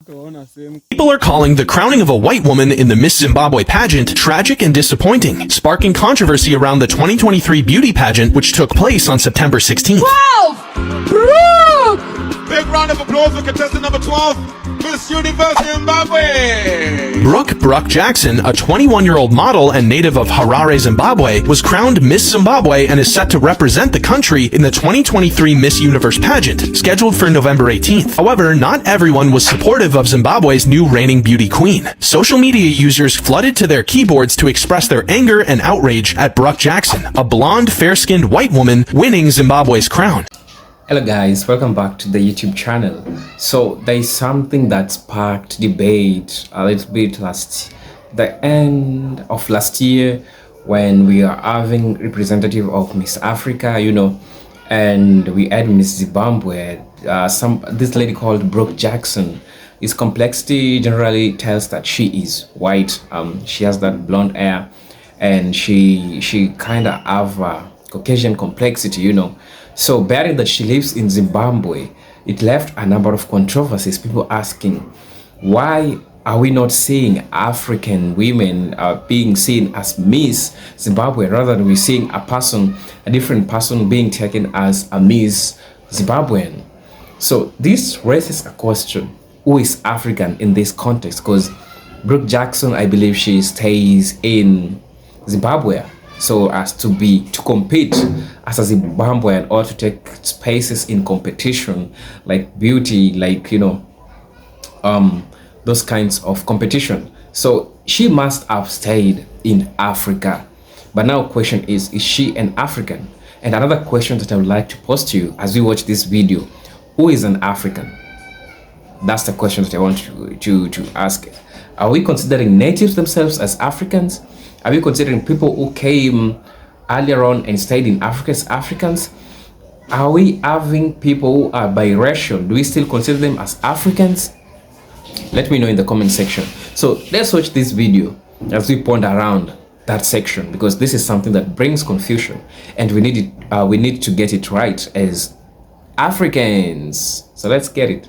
People are calling the crowning of a white woman in the Miss Zimbabwe pageant tragic and disappointing, sparking controversy around the 2023 beauty pageant, which took place on September 16th. 12! Brooke! Big round of applause for contestant number 12, Miss Universe Zimbabwe! Brooke Jackson, a 21-year-old model and native of Harare, Zimbabwe, was crowned Miss Zimbabwe and is set to represent the country in the 2023 Miss Universe pageant, scheduled for November 18th. However, not everyone was supportive of Zimbabwe's new reigning beauty queen. Social media users flooded to their keyboards to express their anger and outrage at Brooke Jackson, a blonde, fair-skinned white woman winning Zimbabwe's crown. Hello guys, welcome back to the YouTube channel. So there is something that sparked debate a little bit the end of last year when we are having representative of Miss Africa, and we had Miss Zimbabwe, this lady called Brooke Jackson. His complexity generally tells that she is white. She has that blonde hair, and she kind of have a Caucasian complexity, So bearing that she lives in Zimbabwe, it left a number of controversies. People asking, why are we not seeing African women being seen as Miss Zimbabwe rather than we seeing a different person being taken as a Miss Zimbabwean? So this raises a question: who is African in this context? Because Brooke Jackson, I believe she stays in Zimbabwe, so as to compete as a Zimbabwean or to take spaces in competition like beauty, like those kinds of competition. So she must have stayed in Africa. But now question is she an African? And another question that I would like to pose to you as we watch this video: who is an African? That's the question that I want to ask. Are we considering natives themselves as Africans? Are we considering people who came earlier on and stayed in Africa as Africans? Are we having people who are biracial? Do we still consider them as Africans? Let me know in the comment section. So let's watch this video as we ponder around that section, because this is something that brings confusion, and we need to get it right as Africans. So let's get it.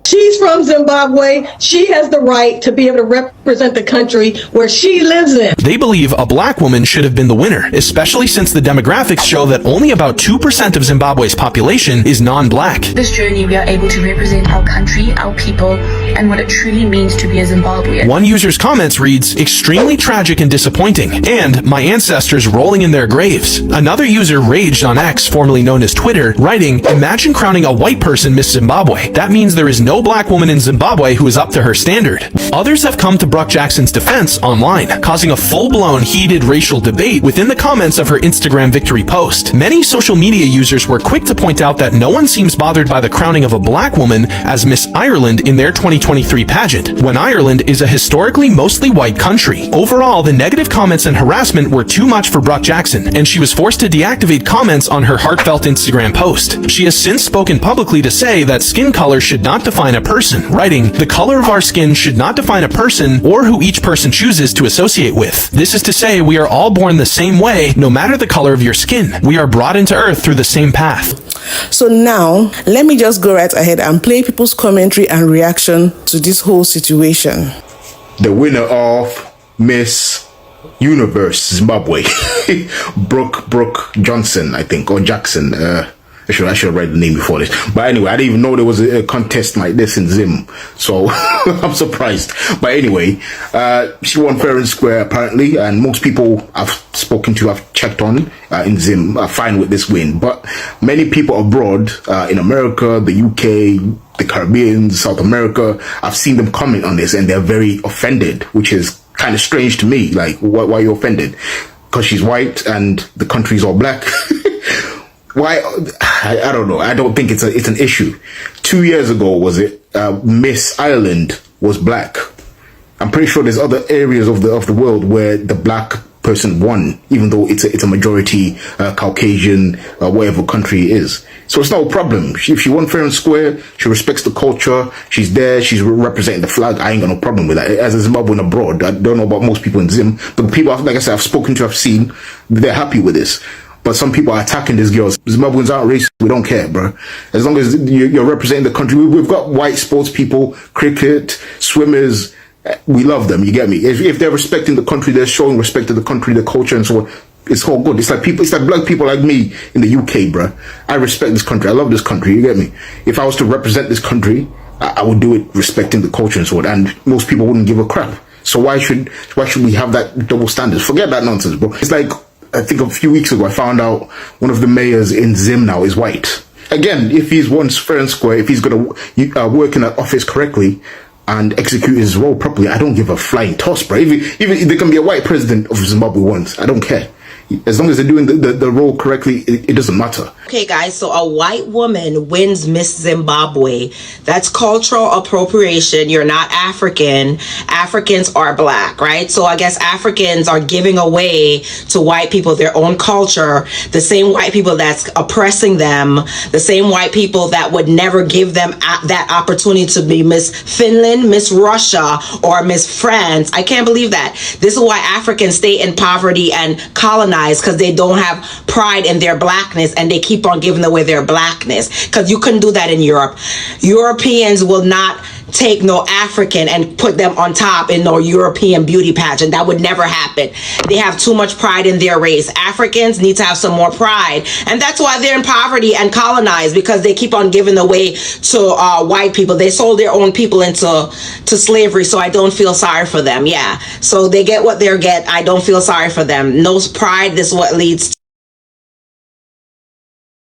She's from Zimbabwe. She has the right to be able to represent the country where she lives in. They believe a black woman should have been the winner, especially since the demographics show that only about 2% of Zimbabwe's population is non-black. This journey, we are able to represent our country, our people, and what it truly means to be a Zimbabwean. One user's comments reads, "Extremely tragic and disappointing," and "my ancestors rolling in their graves." Another user raged on X, formerly known as Twitter, writing, "Imagine crowning a white person Miss Zimbabwe. That means there is no black woman in Zimbabwe who is up to her standard." Others have come to Brooke Jackson's defense online, causing a full-blown heated racial debate within the comments of her Instagram victory post. Many social media users were quick to point out that no one seems bothered by the crowning of a black woman as Miss Ireland in their 2023 pageant, when Ireland is a historically mostly white country. Overall, the negative comments and harassment were too much for Brooke Jackson, and she was forced to deactivate comments on her heartfelt Instagram post. She has since spoken publicly to say that skin color should not define a person, writing, "The color of our skin should not define a person or who each person chooses to associate with. This is to say we are all born the same way, no matter the color of your skin. We are brought into earth through the same path." So now, let me just go right ahead and play people's commentary and reaction to this whole situation. The winner of Miss Universe Zimbabwe, Brooke Johnson, I think, or Jackson. I should have read the name before this. But anyway, I didn't even know there was a contest like this in Zim. So I'm surprised. But anyway, she won fair and square apparently. And most people I've spoken to, I've checked on in Zim, are fine with this win. But many people abroad, in America, the UK, the Caribbean, South America, I've seen them comment on this and they're very offended, which is kind of strange to me. Like, why are you offended? Because she's white and the country's all black. Why? I don't know. I don't think it's an issue. 2 years ago, was it? Miss Ireland was black. I'm pretty sure there's other areas of the world where the black person won, even though it's a majority Caucasian, whatever country it is. So it's not a problem. If she won fair and square, she respects the culture. She's there. She's representing the flag. I ain't got no problem with that. As a Zimbabwean abroad, I don't know about most people in Zim, but the people, like I said, I've spoken to, I've seen, they're happy with this. But some people are attacking these girls. Zimbabweans aren't racist. We don't care, bro. As long as you're representing the country. We've got white sports people, cricket, swimmers. We love them. You get me? If they're respecting the country, they're showing respect to the country, the culture, and so on. It's all good. It's like black people like me in the UK, bro. I respect this country. I love this country. You get me? If I was to represent this country, I would do it respecting the culture and so on. And most people wouldn't give a crap. So why should we have that double standards? Forget that nonsense, bro. It's like, I think a few weeks ago, I found out one of the mayors in Zim now is white. Again, if he's once fair and square, if he's going to work in that office correctly and execute his role properly, I don't give a flying toss, bro. Even there can be a white president of Zimbabwe once. I don't care. As long as they're doing the role correctly, it doesn't matter. Okay, guys, so a white woman wins Miss Zimbabwe. That's cultural appropriation. You're not African. Africans are black, right? So I guess Africans are giving away to white people their own culture, the same white people that's oppressing them, the same white people that would never give them that opportunity to be Miss Finland, Miss Russia, or Miss France. I can't believe that. This is why Africans stay in poverty and colonize, because they don't have pride in their blackness and they keep on giving away their blackness, because you couldn't do that in Europe. Europeans will not take no African and put them on top in no European beauty pageant. That would never happen. They have too much pride in their race. Africans need to have some more pride, and that's why they're in poverty and colonized, because they keep on giving away to white people. They sold their own people into slavery, so I don't feel sorry for them. Yeah, so they get what they get. I don't feel sorry for them. No pride. This is what leads to.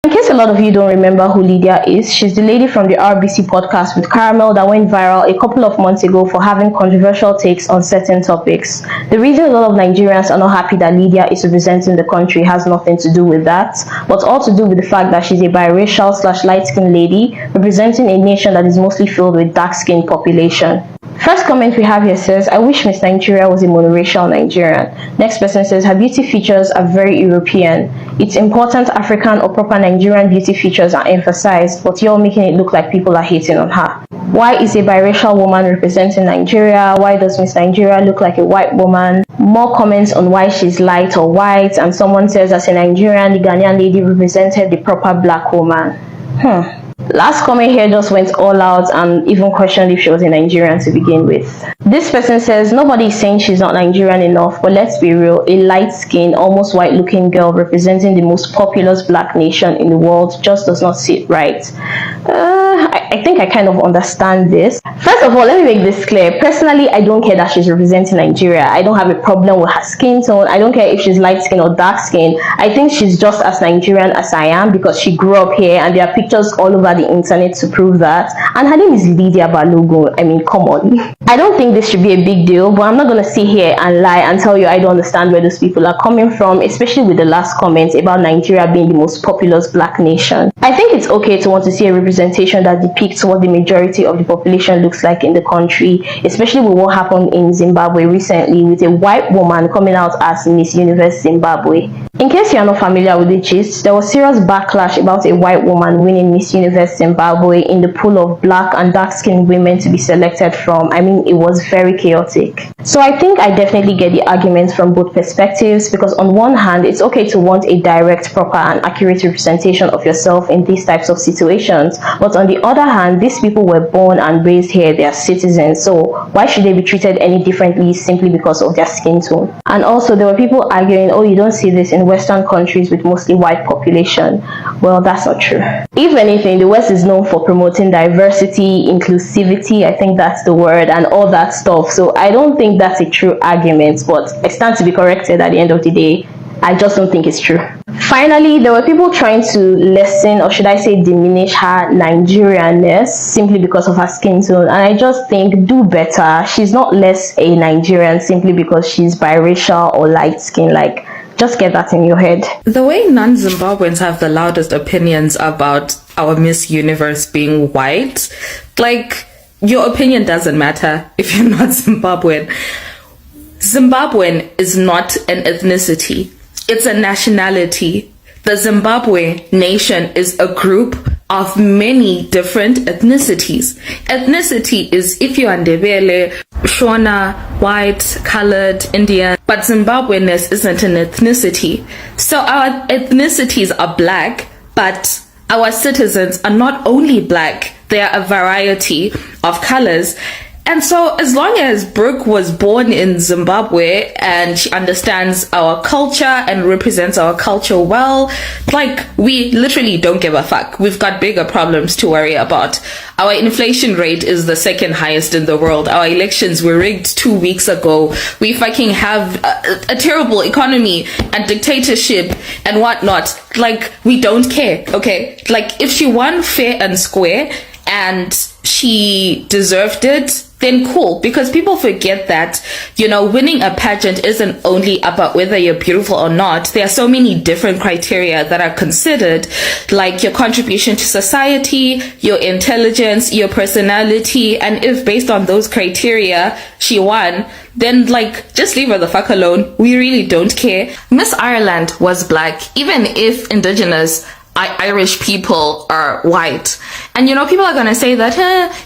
In case a lot of you don't remember who Lydia is, she's the lady from the RBC podcast with Caramel that went viral a couple of months ago for having controversial takes on certain topics. The reason a lot of Nigerians are not happy that Lydia is representing the country has nothing to do with that, but all to do with the fact that she's a biracial / light-skinned lady representing a nation that is mostly filled with dark-skinned population. First comment we have here says, I wish Miss Nigeria was a monoracial Nigerian. Next person says, her beauty features are very European. It's important African or proper Nigerian beauty features are emphasized, but you're making it look like people are hating on her. Why is a biracial woman representing Nigeria? Why does Miss Nigeria look like a white woman? More comments on why she's light or white, and someone says, as a Nigerian, the Ghanaian lady represented the proper black woman. Last comment here just went all out and even questioned if she was a Nigerian to begin with. This person says, nobody is saying she's not Nigerian enough, but let's be real, a light-skinned, almost white-looking girl representing the most populous black nation in the world just does not sit right. I think I kind of understand this. First of all, let me make this clear. Personally, I don't care that she's representing Nigeria. I don't have a problem with her skin tone. I don't care if she's light-skinned or dark-skinned. I think she's just as Nigerian as I am because she grew up here and there are pictures all over the internet to prove that. And her name is Lydia Balogun. I mean, come on. I don't think this should be a big deal, but I'm not going to sit here and lie and tell you I don't understand where those people are coming from, especially with the last comment about Nigeria being the most populous black nation. I think it's okay to want to see a representation that depicts what the majority of the population looks like in the country, especially with what happened in Zimbabwe recently with a white woman coming out as Miss Universe Zimbabwe. In case you are not familiar with the gist, there was serious backlash about a white woman winning Miss Universe Zimbabwe in the pool of black and dark-skinned women to be selected from. I mean, it was very chaotic. So I think I definitely get the arguments from both perspectives, because on one hand, it's okay to want a direct, proper and accurate representation of yourself in these types of situations, but on the other hand, these people were born and raised here, they are citizens, so why should they be treated any differently simply because of their skin tone? And also, there were people arguing, oh, you don't see this in Western countries with mostly white population. Well, that's not true. If anything, the West is known for promoting diversity, inclusivity, I think that's the word, and all that stuff. So I don't think that's a true argument, but I stand to be corrected at the end of the day. I just don't think it's true. Finally, there were people trying to lessen, or should I say diminish, her Nigerianness simply because of her skin tone. And I just think, do better. She's not less a Nigerian simply because she's biracial or light-skinned. Like, just get that in your head. The way non-Zimbabweans have the loudest opinions about our Miss Universe being white, like, your opinion doesn't matter if you're not Zimbabwean. Zimbabwean is not an ethnicity. It's a nationality. The Zimbabwe nation is a group of many different ethnicities. Ethnicity is if you're Ndebele, Shona, white, colored, Indian, but Zimbabweanness isn't an ethnicity. So our ethnicities are black, but our citizens are not only black, they are a variety of colors. And so as long as Brooke was born in Zimbabwe and she understands our culture and represents our culture well, like, we literally don't give a fuck. We've got bigger problems to worry about. Our inflation rate is the second highest in the world. Our elections were rigged 2 weeks ago. We fucking have a terrible economy and dictatorship and whatnot. Like, we don't care, okay? Like, if she won fair and square and she deserved it, then cool, because people forget that, you know, winning a pageant isn't only about whether you're beautiful or not. There are so many different criteria that are considered, like your contribution to society, your intelligence, your personality, and if based on those criteria she won, then like, just leave her the fuck alone. We really don't care. Miss Ireland was black, even if indigenous Irish people are white. And you know, people are gonna say that,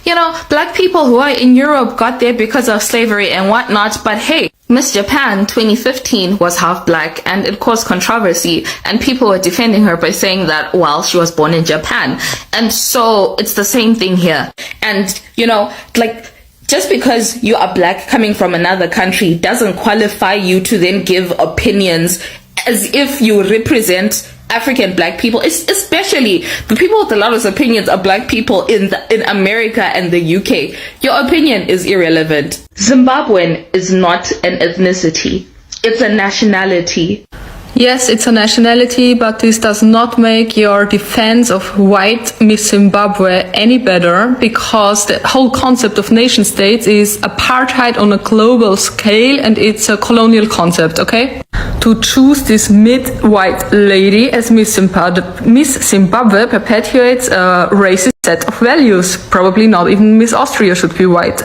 you know, black people who are in Europe got there because of slavery and whatnot, but hey, Miss Japan 2015 was half black and it caused controversy, and people were defending her by saying that, well, she was born in Japan. And so it's the same thing here. And you know, like, just because you are black coming from another country doesn't qualify you to then give opinions as if you represent African black people, especially the people with the loudest opinions are black people in America and the UK. Your opinion is irrelevant. Zimbabwean is not an ethnicity. It's a nationality. Yes, it's a nationality, but this does not make your defense of white Miss Zimbabwe any better, because the whole concept of nation states is apartheid on a global scale, and it's a colonial concept, okay? To choose this mid-white lady as Miss Zimbabwe perpetuates a racist set of values. Probably not even Miss Austria should be white.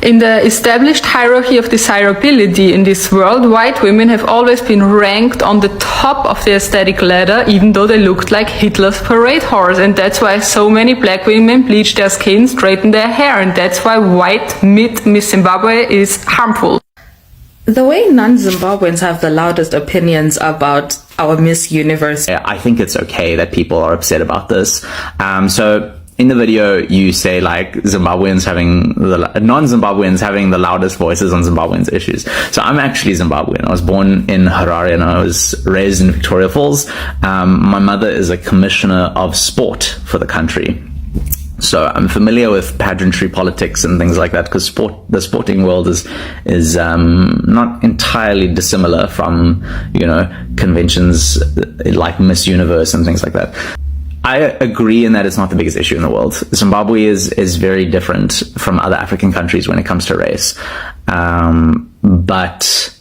In the established hierarchy of desirability in this world, white women have always been ranked on the top of the aesthetic ladder, even though they looked like Hitler's parade horse. And that's why so many black women bleach their skin, straighten their hair, and that's why white Miss Zimbabwe is harmful. The way non-Zimbabweans have the loudest opinions about our Miss Universe. I think it's okay that people are upset about this. So in the video, you say like non-Zimbabweans having the loudest voices on Zimbabweans issues. So I'm actually Zimbabwean. I was born in Harare and I was raised in Victoria Falls. My mother is a commissioner of sport for the country. So I'm familiar with pageantry politics and things like that, because the sporting world is not entirely dissimilar from, you know, conventions like Miss Universe and things like that. I agree in that it's not the biggest issue in the world. Zimbabwe is very different from other African countries when it comes to race. But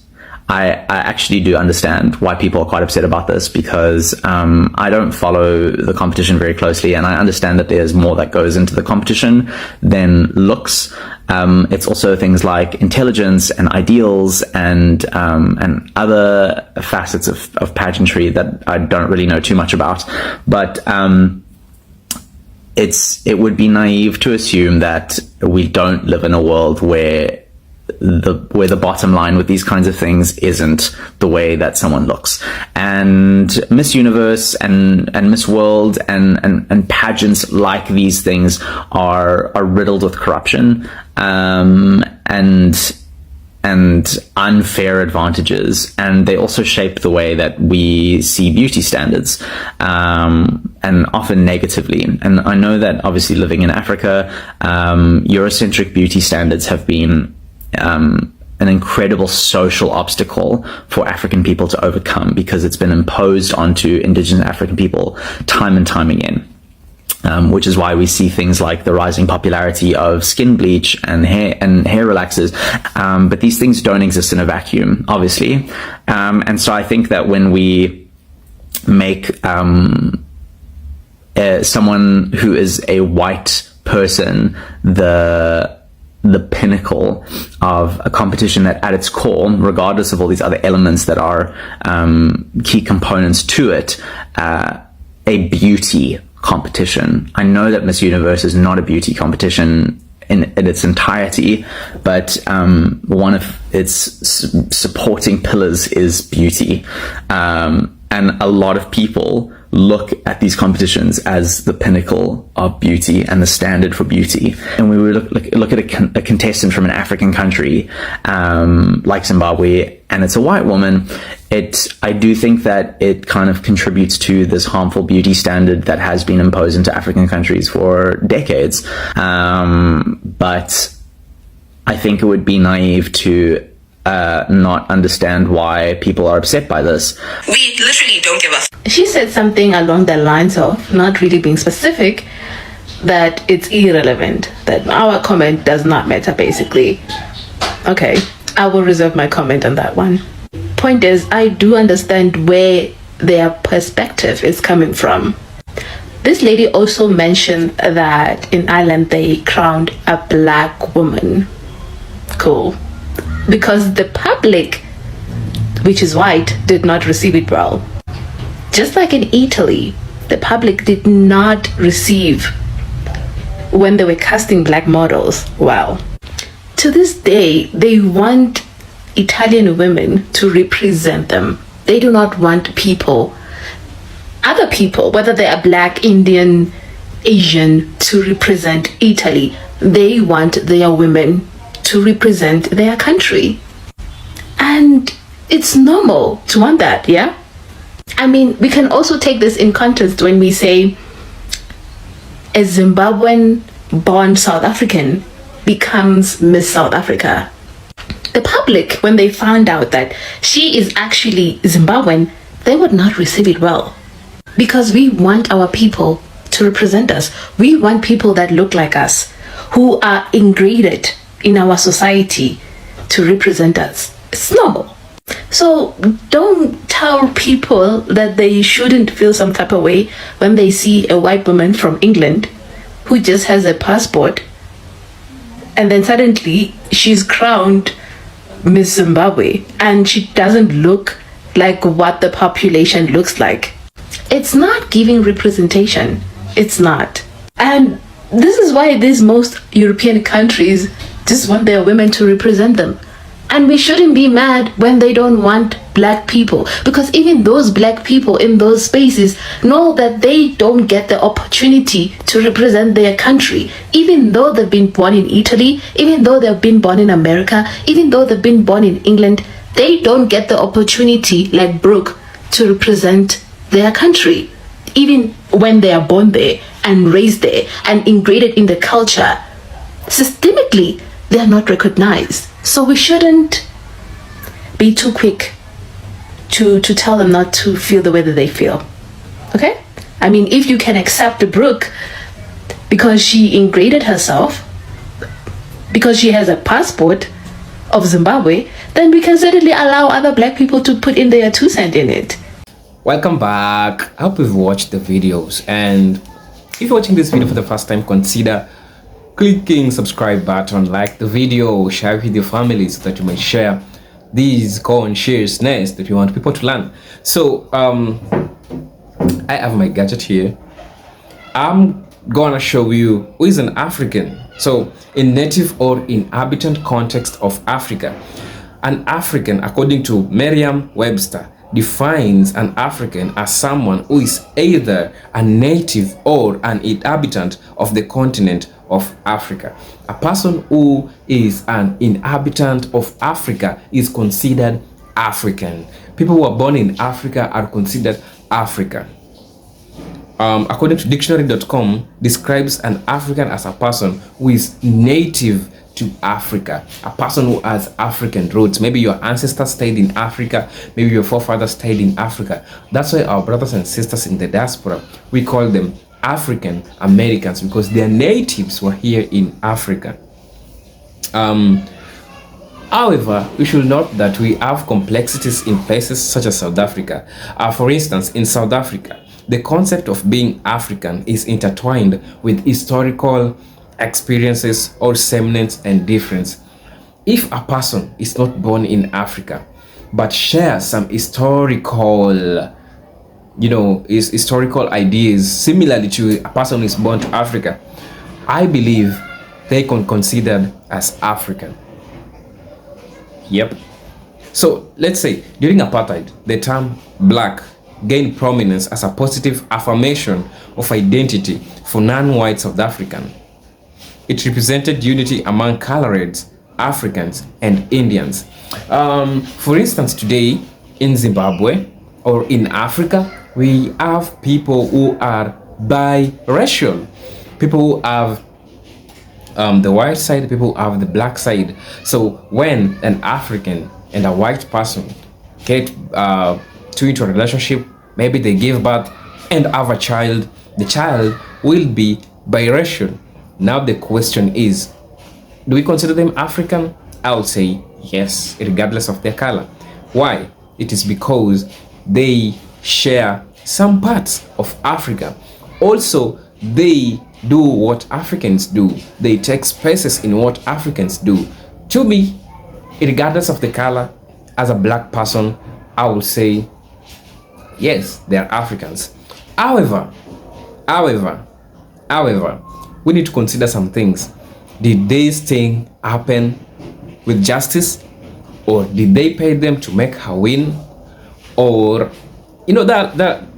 I actually do understand why people are quite upset about this, because I don't follow the competition very closely, and I understand that there's more that goes into the competition than looks. It's also things like intelligence and ideals and other facets of pageantry that I don't really know too much about. But it would be naive to assume that we don't live in a world where the bottom line with these kinds of things isn't the way that someone looks. And Miss Universe and Miss World and pageants like these things are riddled with corruption and unfair advantages, and they also shape the way that we see beauty standards, and often negatively. And I know that obviously living in Africa, Eurocentric beauty standards have been an incredible social obstacle for African people to overcome, because it's been imposed onto indigenous African people time and time again. Which is why we see things like the rising popularity of skin bleach and hair relaxers. But these things don't exist in a vacuum, obviously. And so I think that when we make someone who is a white person the pinnacle of a competition that at its core, regardless of all these other elements that are key components to it, a beauty competition. I know that Miss Universe is not a beauty competition in its entirety, but one of its supporting pillars is beauty. And a lot of people look at these competitions as the pinnacle of beauty and the standard for beauty. And we would look at a contestant from an African country, like Zimbabwe, and it's a white woman. I do think that it kind of contributes to this harmful beauty standard that has been imposed into African countries for decades. But I think it would be naive to not understand why people are upset by this. We literally don't give a She said something along the lines of, not really being specific, that it's irrelevant, that our comment does not matter, basically. Okay, I will reserve my comment on that one. Point is, I do understand where their perspective is coming from. This lady also mentioned that in Ireland they crowned a black woman. Cool. Because the public, which is white, did not receive it well. Just like in Italy, the public did not receive when they were casting black models well. To this day, they want Italian women to represent them. They do not want other people, whether they are black, Indian, Asian, to represent Italy. They want their women to represent their country. And it's normal to want that, yeah? I mean, we can also take this in context when we say a Zimbabwean born South African becomes Miss South Africa. The public, when they found out that she is actually Zimbabwean, they would not receive it well. Because we want our people to represent us. We want people that look like us, who are ingrained in our society, to represent us. It's normal. So don't tell people that they shouldn't feel some type of way when they see a white woman from England who just has a passport and then suddenly she's crowned Miss Zimbabwe and she doesn't look like what the population looks like. It's not giving representation. It's not. And this is why these most European countries just want their women to represent them. And we shouldn't be mad when they don't want black people, because even those black people in those spaces know that they don't get the opportunity to represent their country. Even though they've been born in Italy, even though they've been born in America, even though they've been born in England, they don't get the opportunity like Brooke to represent their country, even when they are born there and raised there and ingrained in the culture. Systemically, they are not recognized. So we shouldn't be too quick to tell them not to feel the way that they feel. Okay? I mean, if you can accept Brooke because she ingrained herself, because she has a passport of Zimbabwe, then we can certainly allow other black people to put in their 2 cents in it. Welcome back. I hope you've watched the videos, and if you're watching this video for the first time, consider clicking subscribe button, like the video, share it with your family so that you may share these shares next that you want people to learn. So I have my gadget here. I'm gonna show you who is an African. So in native or inhabitant context of Africa, an African, according to Merriam-Webster, defines an African as someone who is either a native or an inhabitant of the continent of Africa. A person who is an inhabitant of Africa is considered African. People who are born in Africa are considered African. According to dictionary.com, describes an African as a person who is native to Africa, a person who has African roots. Maybe your ancestors stayed in Africa, maybe your forefathers stayed in Africa. That's why our brothers and sisters in the diaspora, we call them African Americans, because their natives were here in Africa. However, we should note that we have complexities in places such as South Africa. For instance, in South Africa, the concept of being African is intertwined with historical experiences or semblance and difference. If a person is not born in Africa but shares some historical historical ideas similarly to a person who is born to Africa, I believe they can considered as African. Yep. So let's say during apartheid, the term black gained prominence as a positive affirmation of identity for non-white South African. It represented unity among colored Africans and Indians. For instance, today in Zimbabwe or in Africa, we have people who are biracial. People who have the white side, people who have the black side. So when an African and a white person get into a relationship, maybe they give birth and have a child, the child will be biracial. Now the question is, do we consider them African? I would say yes, regardless of their color. Why? It is because they share some parts of Africa. Also, they do what Africans do. They take spaces in what Africans do. To me, regardless of the color, as a black person, I would say yes, they are Africans. However, we need to consider some things. Did this thing happen with justice, or did they pay them to make her win? Or, you know, there are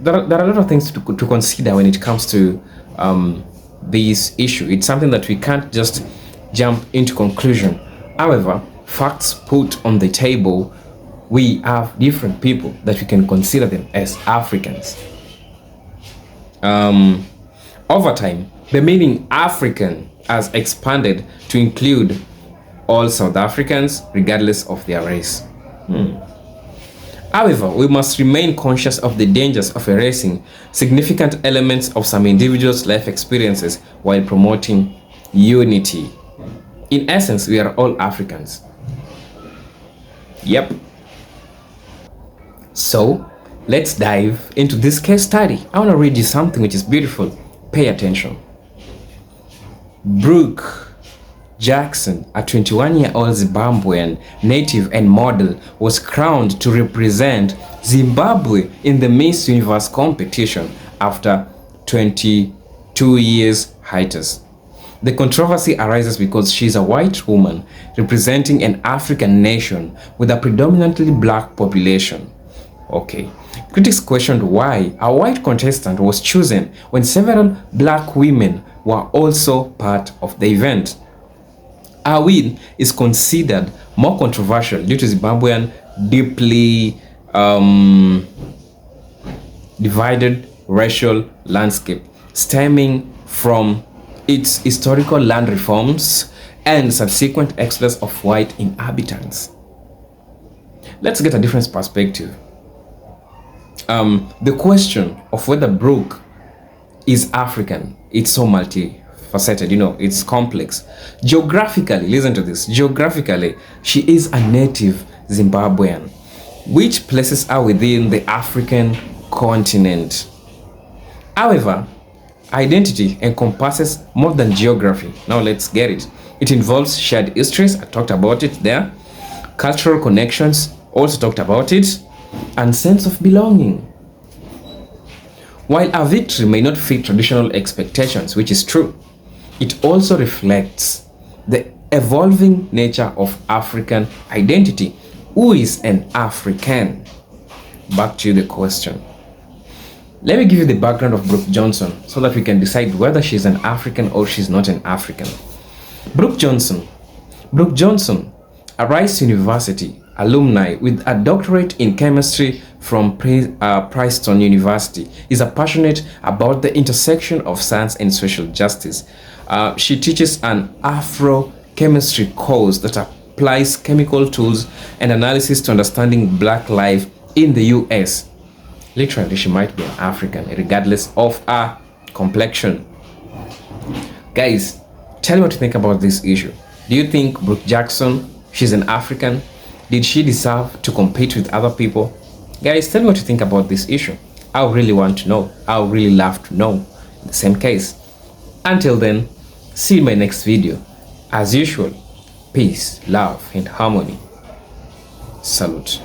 a lot of things to consider when it comes to this issue. It's something that we can't just jump into conclusion. However, facts put on the table, we have different people that we can consider them as Africans. Over time, the meaning African has expanded to include all South Africans, regardless of their race. However, we must remain conscious of the dangers of erasing significant elements of some individuals' life experiences while promoting unity. In essence, we are all Africans. Yep. So, let's dive into this case study. I want to read you something which is beautiful. Pay attention. Brooke Jackson, a 21-year-old Zimbabwean native and model, was crowned to represent Zimbabwe in the Miss Universe competition after 22 years hiatus. The controversy arises because she is a white woman representing an African nation with a predominantly black population. Okay. Critics questioned why a white contestant was chosen when several black women were also part of the event. Her win is considered more controversial due to Zimbabwean deeply divided racial landscape stemming from its historical land reforms and subsequent exodus of white inhabitants. Let's get a different perspective. The question of whether Brooke is African, it's so multifaceted, you know, it's complex. Geographically, listen to this, geographically, she is a native Zimbabwean, which places her within the African continent. However, identity encompasses more than geography. Now let's get it. It involves shared histories, I talked about it there, cultural connections, also talked about it, and sense of belonging. While a victory may not fit traditional expectations, which is true, it also reflects the evolving nature of African identity. Who is an African? Back to the question. Let me give you the background of Brooke Johnson so that we can decide whether she's an African or she's not an African. Brooke Johnson, a Rice University alumni with a doctorate in chemistry from Princeton University, is passionate about the intersection of science and social justice. She teaches an Afro-chemistry course that applies chemical tools and analysis to understanding Black life in the US. Literally, she might be an African, regardless of her complexion. Guys, tell me what you think about this issue. Do you think Brooke Jackson, she's an African? Did she deserve to compete with other people? Guys, tell me what you think about this issue. I really want to know. I would really love to know. In the same case. Until then, see you in my next video. As usual, peace, love, and harmony. Salute.